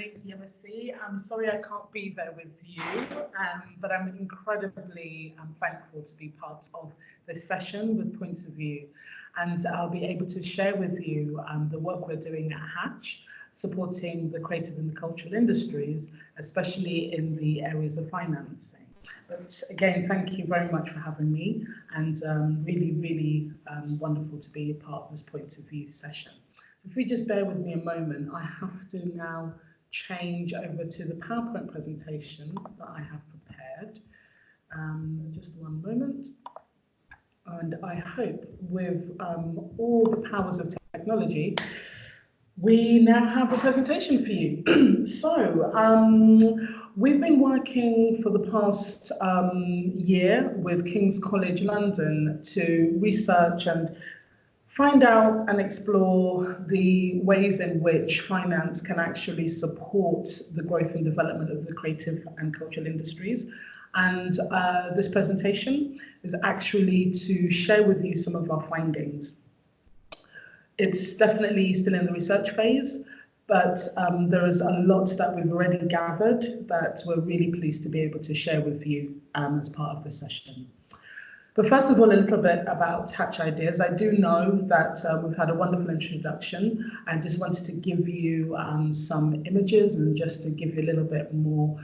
name's Yemisi. I'm sorry I can't be there with you, but I'm incredibly thankful to be part of this session with Points of View. And I'll be able to share with you the work we're doing at Hatch, supporting the creative and the cultural industries, especially in the areas of financing. But again, thank you very much for having me, and really wonderful to be a part of this Points of View session. So if we just bear with me a moment, I have to now change over to the PowerPoint presentation that I have prepared. Just one moment. And I hope with all the powers of technology, we now have a presentation for you. So we've been working for the past year with King's College London to research and find out and explore the ways in which finance can actually support the growth and development of the creative and cultural industries. And this presentation is actually to share with you some of our findings. It's definitely still in the research phase, but there is a lot that we've already gathered that we're really pleased to be able to share with you as part of this session. But first of all, a little bit about Hatch Ideas. I do know that we've had a wonderful introduction. I just wanted to give you some images and just to give you a little bit more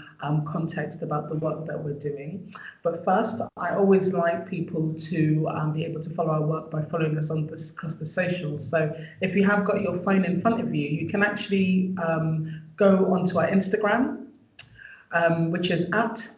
context about the work that we're doing. But first, I always like people to be able to follow our work by following us on this across the socials. So if you have got your phone in front of you, you can actually go onto our Instagram, which is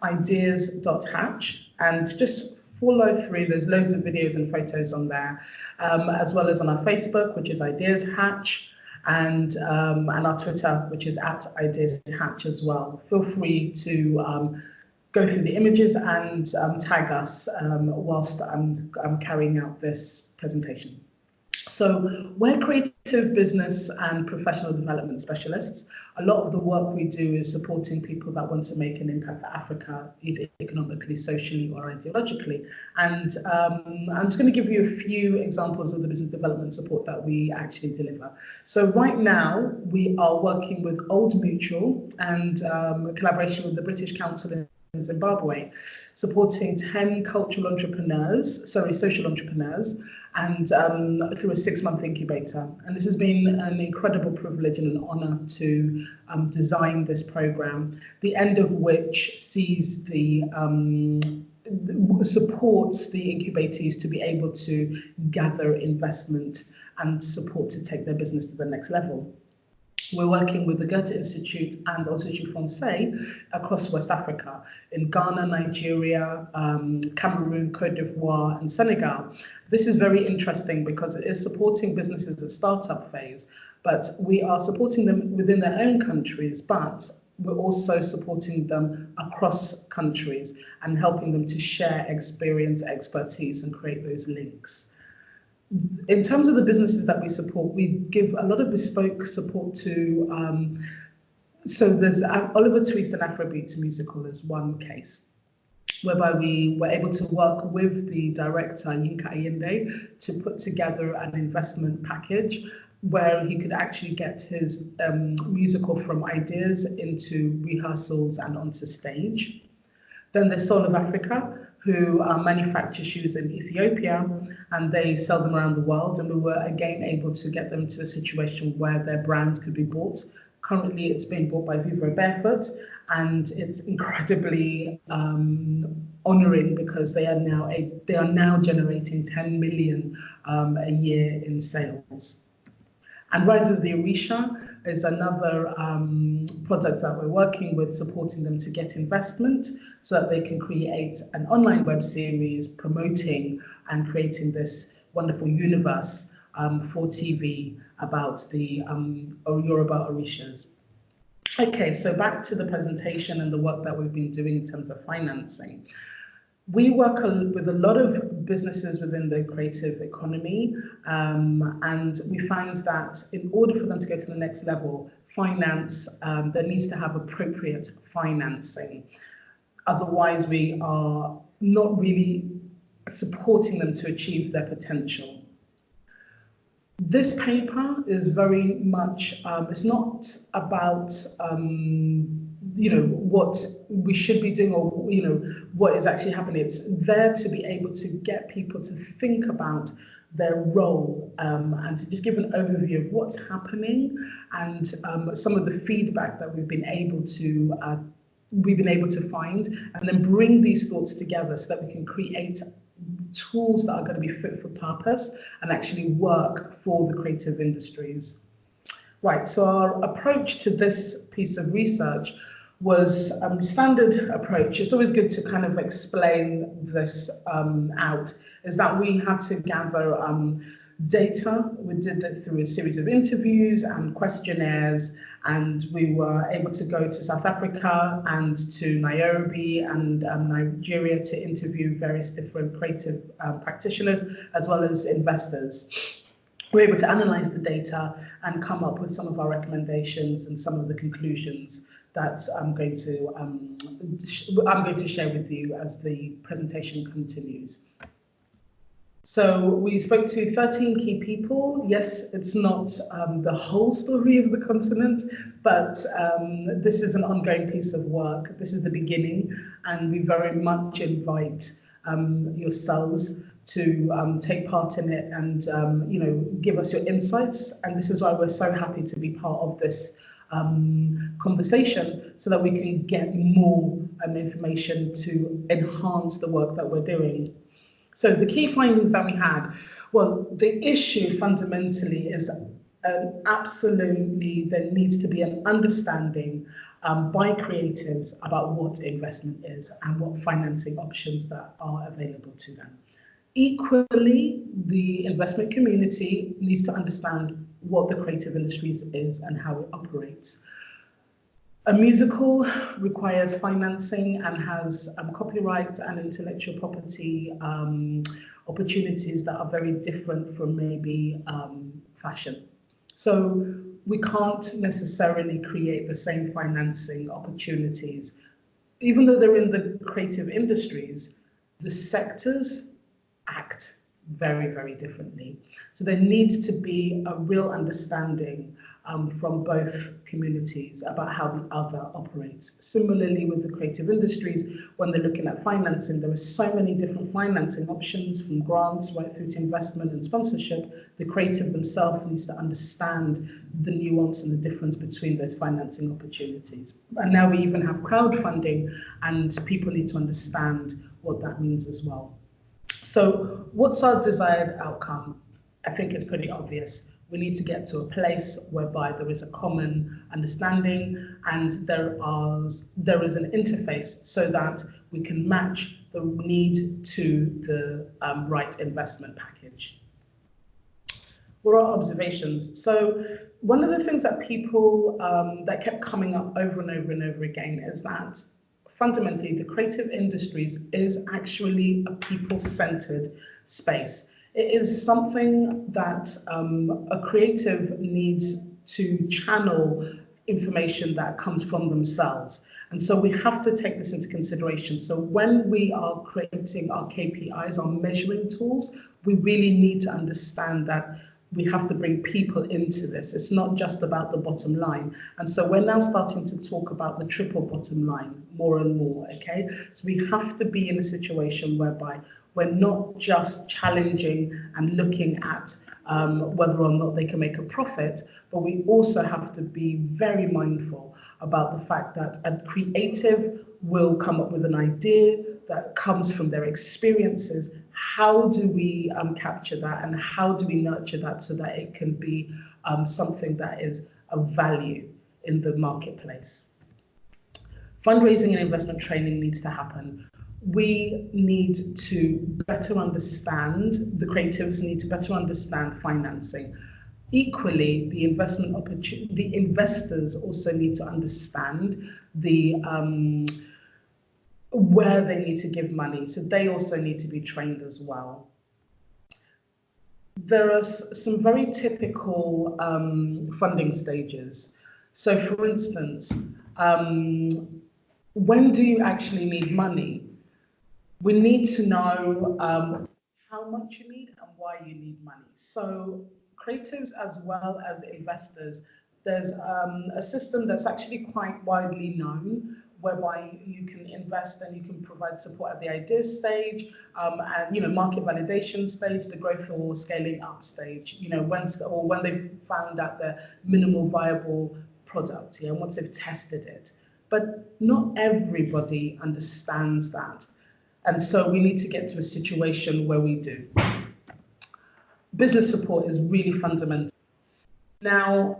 @ideas.hatch, and just follow through. There's loads of videos and photos on there, as well as on our Facebook, which is Ideas Hatch, and our Twitter, which is @IdeasHatch as well. Feel free to go through the images and tag us whilst I'm carrying out this presentation. So we're creative business and professional development specialists. A lot of the work we do is supporting people that want to make an impact for Africa, either economically, socially, or ideologically. And I'm just going to give you a few examples of the business development support that we actually deliver. So right now, we are working with Old Mutual and collaboration with the British Council in Zimbabwe, supporting 10 social entrepreneurs, and through a 6-month incubator. And this has been an incredible privilege and an honor to design this program, the end of which sees supports the incubatees to be able to gather investment and support to take their business to the next level. We're working with the Goethe Institut and Institut Français across West Africa, in Ghana, Nigeria, Cameroon, Côte d'Ivoire, and Senegal. This is very interesting because it is supporting businesses at startup phase, but we are supporting them within their own countries, but we're also supporting them across countries and helping them to share experience, expertise, and create those links. In terms of the businesses that we support, we give a lot of bespoke support to, so there's Oliva, Tweest and Afrobeats musical is one case, whereby we were able to work with the director, Yinka Ayinde, to put together an investment package where he could actually get his musical from ideas into rehearsals and onto stage. Then there's Soul of Africa, who manufacture shoes in Ethiopia, and they sell them around the world. And we were again able to get them to a situation where their brand could be bought. Currently, it's being bought by Vivo Barefoot, and it's incredibly honoring because they are now generating 10 million a year in sales. And Rise of the Orisha is another project that we're working with, supporting them to get investment so that they can create an online web series promoting and creating this wonderful universe for TV about the Yoruba Orishas. Okay, so back to the presentation and the work that we've been doing in terms of financing. We work with a lot of businesses within the creative economy, and we find that in order for them to go to the next level, finance, there needs to have appropriate financing. Otherwise, we are not really supporting them to achieve their potential. This paper is very much, it's not about, what we should be doing or, what is actually happening. It's there to be able to get people to think about their role and to just give an overview of what's happening and some of the feedback that we've been able to find, and then bring these thoughts together so that we can create tools that are going to be fit for purpose and actually work for the creative industries. Right, so our approach to this piece of research was standard approach. It's always good to kind of explain this out, is that we had to gather data. We did that through a series of interviews and questionnaires, and we were able to go to South Africa and to Nairobi and Nigeria to interview various different creative practitioners as well as investors. We're able to analyze the data and come up with some of our recommendations and some of the conclusions that I'm going to share with you as the presentation continues. So we spoke to 13 key people. Yes, it's not the whole story of the continent, but this is an ongoing piece of work. This is the beginning, and we very much invite yourselves to take part in it and give us your insights. And this is why we're so happy to be part of this conversation, so that we can get more information to enhance the work that we're doing. So the key findings that we had, well, the issue fundamentally is absolutely there needs to be an understanding by creatives about what investment is and what financing options that are available to them. Equally, the investment community needs to understand what the creative industries is and how it operates. A musical requires financing and has copyright and intellectual property opportunities that are very different from maybe fashion. So we can't necessarily create the same financing opportunities. Even though they're in the creative industries, the sectors act very, very differently. So there needs to be a real understanding from both communities about how the other operates. Similarly, with the creative industries, when they're looking at financing, there are so many different financing options, from grants right through to investment and sponsorship. The creative themselves needs to understand the nuance and the difference between those financing opportunities. And now we even have crowdfunding, and people need to understand what that means as well. So what's our desired outcome? I think it's pretty obvious. We need to get to a place whereby there is a common understanding and there is an interface so that we can match the need to the right investment package. What are our observations? So one of the things that people that kept coming up over and over and over again is that fundamentally the creative industries is actually a people-centered space. It is something that a creative needs to channel information that comes from themselves. And so we have to take this into consideration. So when we are creating our KPIs, our measuring tools, we really need to understand that we have to bring people into this. It's not just about the bottom line. And so we're now starting to talk about the triple bottom line more and more, okay? So we have to be in a situation whereby we're not just challenging and looking at whether or not they can make a profit, but we also have to be very mindful about the fact that a creative will come up with an idea that comes from their experiences. How do we capture that, and how do we nurture that so that it can be something that is of value in the marketplace? Fundraising and investment training needs to happen. We need to better understand, the creatives need to better understand financing. Equally, the investors also need to understand where they need to give money. So they also need to be trained as well. There are some very typical funding stages. So for instance, when do you actually need money? We need to know how much you need and why you need money. So creatives as well as investors, there's a system that's actually quite widely known, whereby you can invest and you can provide support at the idea stage, and market validation stage, the growth or scaling up stage. When they've found out the minimal viable product, and once they've tested it. But not everybody understands that, and so we need to get to a situation where we do. Business support is really fundamental. Now,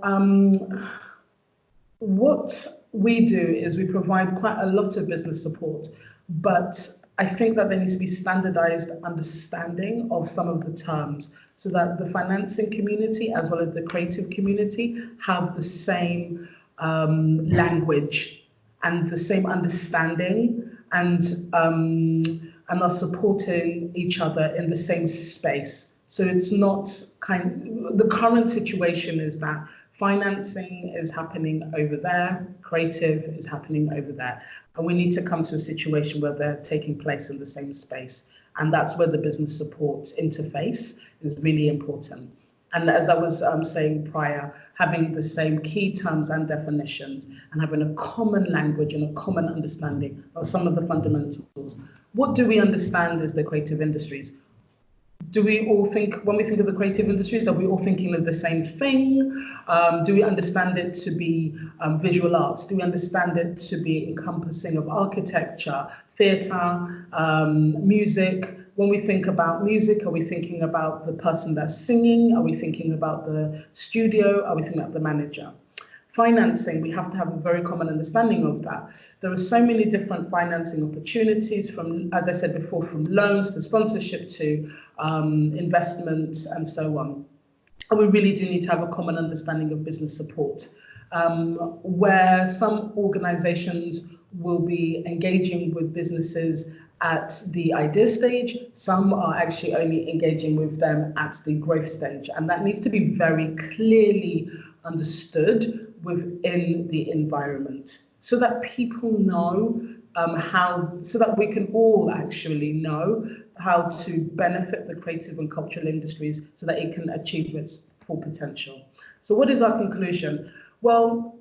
what we do is we provide quite a lot of business support, but I think that there needs to be standardized understanding of some of the terms so that the financing community as well as the creative community have the same language and the same understanding, and are supporting each other in the same space. So it's not the current situation is that financing is happening over there, creative is happening over there. And we need to come to a situation where they're taking place in the same space. And that's where the business support interface is really important. And as I was saying prior, having the same key terms and definitions and having a common language and a common understanding of some of the fundamentals. What do we understand as the creative industries? Do we all think, when we think of the creative industries, are we all thinking of the same thing? Do we understand it to be visual arts? Do we understand it to be encompassing of architecture, theatre, music? When we think about music, are we thinking about the person that's singing? Are we thinking about the studio? Are we thinking about the manager? Financing, we have to have a very common understanding of that. There are so many different financing opportunities from, as I said before, from loans to sponsorship to investment and so on. And we really do need to have a common understanding of business support, where some organizations will be engaging with businesses at the idea stage, some are actually only engaging with them at the growth stage. And that needs to be very clearly understood within the environment so that people know so that we can all actually know how to benefit the creative and cultural industries so that it can achieve its full potential. So what is our conclusion? Well,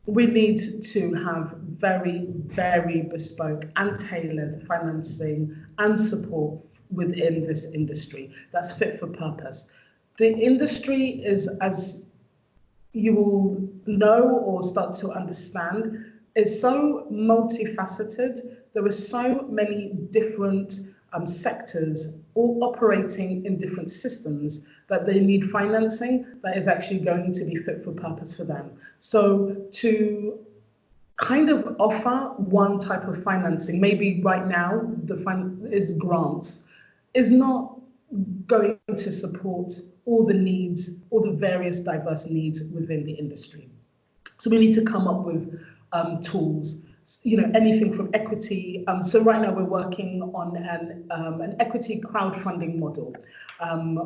we need to have very, very bespoke and tailored financing and support within this industry that's fit for purpose. The industry is, as you will know or start to understand, is so multifaceted. There are so many different sectors all operating in different systems that they need financing that is actually going to be fit for purpose for them. So to kind of offer one type of financing, maybe right now is grants, is not going to support all the needs, all the various diverse needs within the industry. So we need to come up with tools, anything from equity. So right now we're working on an equity crowdfunding model,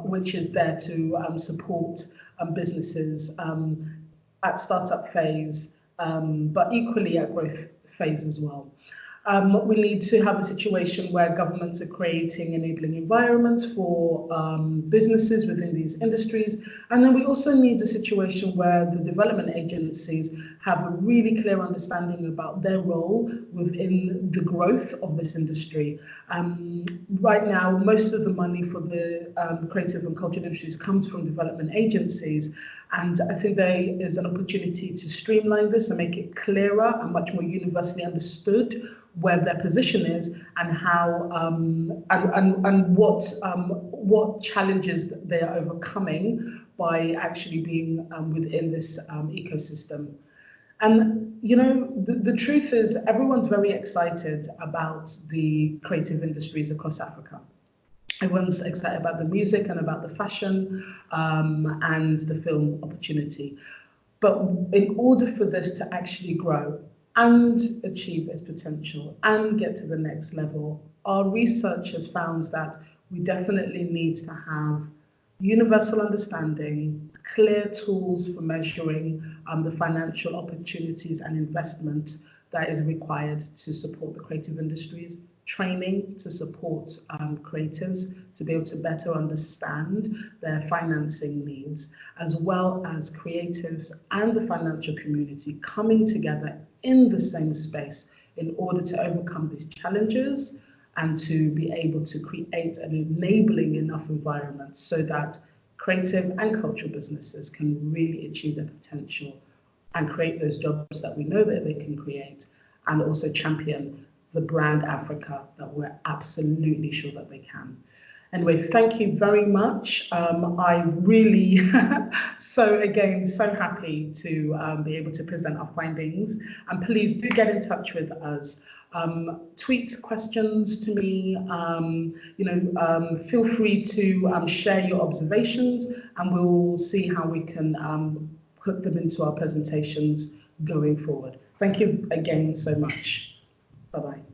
which is there to support businesses at startup phase, but equally at growth phase as well. We need to have a situation where governments are creating enabling environments for businesses within these industries. And then we also need a situation where the development agencies have a really clear understanding about their role within the growth of this industry. Right now, most of the money for the creative and cultural industries comes from development agencies. And I think there is an opportunity to streamline this and make it clearer and much more universally understood where their position is and how and what challenges they are overcoming by actually being within this ecosystem. And the truth is, everyone's very excited about the creative industries across Africa. Everyone's excited about the music and about the fashion and the film opportunity. But in order for this to actually grow and achieve its potential and get to the next level, our research has found that we definitely need to have universal understanding, clear tools for measuring the financial opportunities and investment that is required to support the creative industries, training to support creatives to be able to better understand their financing needs, as well as creatives and the financial community coming together in the same space in order to overcome these challenges and to be able to create an enabling enough environment so that creative and cultural businesses can really achieve their potential and create those jobs that we know that they can create, and also champion the brand Africa that we're absolutely sure that they can. Anyway, thank you very much. I really, so happy to be able to present our findings. And please do get in touch with us. Tweet questions to me, feel free to share your observations, and we'll see how we can put them into our presentations going forward. Thank you again so much. Bye-bye.